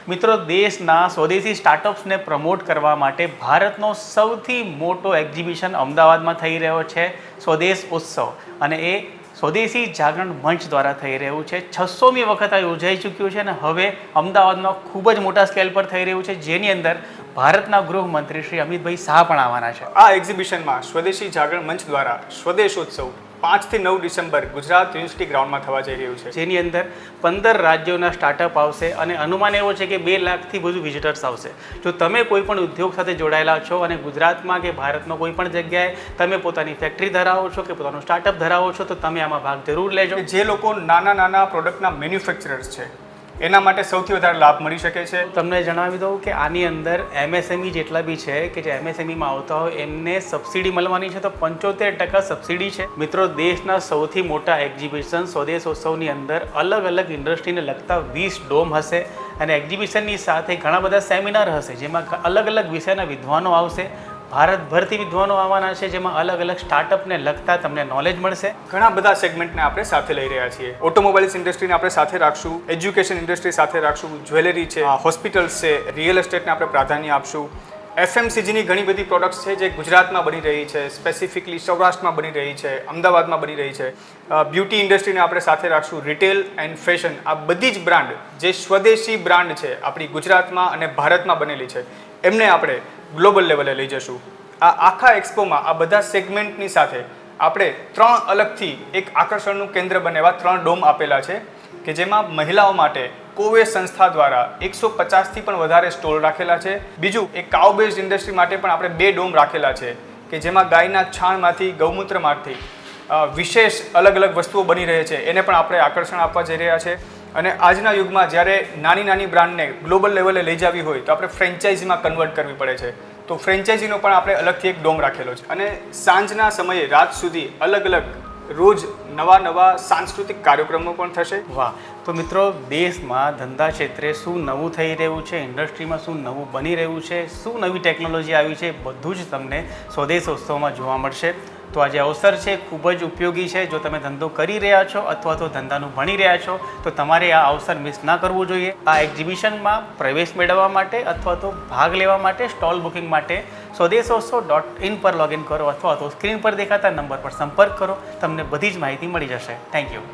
મિત્રો, દેશના સ્વદેશી સ્ટાર્ટઅપ્સને પ્રમોટ કરવા માટે ભારતનો સૌથી મોટો એક્ઝિબિશન અમદાવાદમાં થઈ રહ્યો છે, સ્વદેશ ઉત્સવ. અને એ સ્વદેશી જાગરણ મંચ દ્વારા થઈ રહ્યું છે. 600મી વખત આ યોજાઈ ચૂક્યું છે અને હવે અમદાવાદમાં ખૂબ જ મોટા સ્કેલ પર થઈ રહ્યું છે, જેની અંદર ભારતના ગૃહમંત્રી શ્રી અમિતભાઈ શાહ પણ આવવાના છે. આ એક્ઝિબિશનમાં સ્વદેશી જાગરણ મંચ દ્વારા સ્વદેશ ઉત્સવ 5 થી 9 ડિસેમ્બર ગુજરાત યુનિવર્સિટી ગ્રાઉન્ડમાં થવા જઈ રહ્યું છે, જેની અંદર 15 રાજ્યોના સ્ટાર્ટઅપ આવશે અને અનુમાન એવો છે કે 2 લાખથી વધુ વિઝિટર્સ આવશે. જો તમે કોઈ પણ ઉદ્યોગ સાથે જોડાયેલા છો અને ગુજરાતમાં કે ભારતમાં કોઈ પણ જગ્યાએ તમે પોતાની ફેક્ટરી ધરાવો છો કે પોતાનું સ્ટાર્ટઅપ ધરાવો છો, તો તમે આમાં ભાગ જરૂર લેજો. જે લોકો નાના પ્રોડક્ટના મેન્યુફેક્ચરર્સ છે એના માટે સૌથી વધારે લાભ મળી શકે છે. તમને જણાવી દઉં કે આની અંદર MSME જેટલા બી છે કે જે MSMEમાં આવતા હોય એમને સબસિડી મળવાની છે, તો 75% સબસિડી છે. મિત્રો, દેશના સૌથી મોટા એક્ઝિબિશન સ્વદેશ ઉત્સવની અંદર અલગ અલગ ઇન્ડસ્ટ્રીને લગતા 20 ડોમ હશે અને એક્ઝિબિશનની સાથે ઘણા બધા સેમિનાર હશે, જેમાં અલગ અલગ વિષયના વિદ્વાનો આવશે. ભારતભરથી વિદ્વાનો આવવાના છે, જેમાં અલગ અલગ સ્ટાર્ટઅપને લગતા તમને નોલેજ મળશે. ઘણા બધા સેગમેન્ટને આપણે સાથે લઈ રહ્યા છીએ. ઓટોમોબાઈલ્સ ઇન્ડસ્ટ્રીને આપણે સાથે રાખશું, એજ્યુકેશન ઇન્ડસ્ટ્રી સાથે રાખશું, જ્વેલરી છે, હોસ્પિટલ્સ છે, રિયલ એસ્ટેટને આપણે પ્રાધાન્ય આપશું. FMCGની ઘણી બધી પ્રોડક્ટ્સ છે જે ગુજરાતમાં બની રહી છે, સ્પેસિફિકલી સૌરાષ્ટ્રમાં બની રહી છે, અમદાવાદમાં બની રહી છે. બ્યુટી ઇન્ડસ્ટ્રીને આપણે સાથે રાખશું, રિટેલ એન્ડ ફેશન, આ બધી જ બ્રાન્ડ જે સ્વદેશી બ્રાન્ડ છે આપણી ગુજરાતમાં અને ભારતમાં બનેલી છે, એમને આપણે ગ્લોબલ લેવલે લઈ જશું. આ આખા એક્સપોમાં આ બધા સેગમેન્ટની સાથે આપણે 3 અલગથી એક આકર્ષણનું કેન્દ્ર બને એવા 3 ડોમ આપેલા છે કે જેમાં મહિલાઓ માટે કોવે સંસ્થા દ્વારા 150થી પણ વધારે સ્ટોલ રાખેલા છે. બીજું, એક કાઉ બેઝડ ઇન્ડસ્ટ્રી માટે પણ આપણે 2 ડોમ રાખેલા છે કે જેમાં ગાયના છાણમાંથી, ગૌમૂત્રમાંથી વિશેષ અલગ અલગ વસ્તુઓ બની રહે છે, એને પણ આપણે આકર્ષણ આપવા જઈ રહ્યા છે. અને આજના યુગમાં જ્યારે નાની બ્રાન્ડને ગ્લોબલ લેવલે લઈ જવી હોય તો આપણે ફ્રેન્ચાઇઝીમાં કન્વર્ટ કરવી પડે છે, તો ફ્રેન્ચાઇઝીનો પણ આપણે અલગથી એક ડોમ રાખેલો છે. અને સાંજના સમયે રાત સુધી અલગ રોજ નવા સાંસ્કૃતિક કાર્યક્રમો પણ થશે. વાહ! તો મિત્રો, દેશમાં ધંધા ક્ષેત્રે શું નવું થઈ રહ્યું છે, ઇન્ડસ્ટ્રીમાં શું નવું બની રહ્યું છે, શું નવી ટેકનોલોજી આવી છે, બધું જ તમને સ્વદેશ ઉત્સવમાં જોવા મળશે. તો આ જે અવસર છે ખૂબ જ ઉપયોગી છે. જો તમે ધંધો કરી રહ્યા છો અથવા તો ધંધાનું ભણી રહ્યા છો તો તમારે આ અવસર મિસ ના કરવું જોઈએ. આ એક્ઝિબિશનમાં પ્રવેશ મેળવવા માટે અથવા તો ભાગ લેવા માટે, સ્ટોલ બુકિંગ માટે swadesh-utsav.in પર લોગિન કરો અથવા તો સ્ક્રીન પર દેખાતા નંબર પર સંપર્ક કરો. તમને બધી જ માહિતી મળી જશે. Thank you.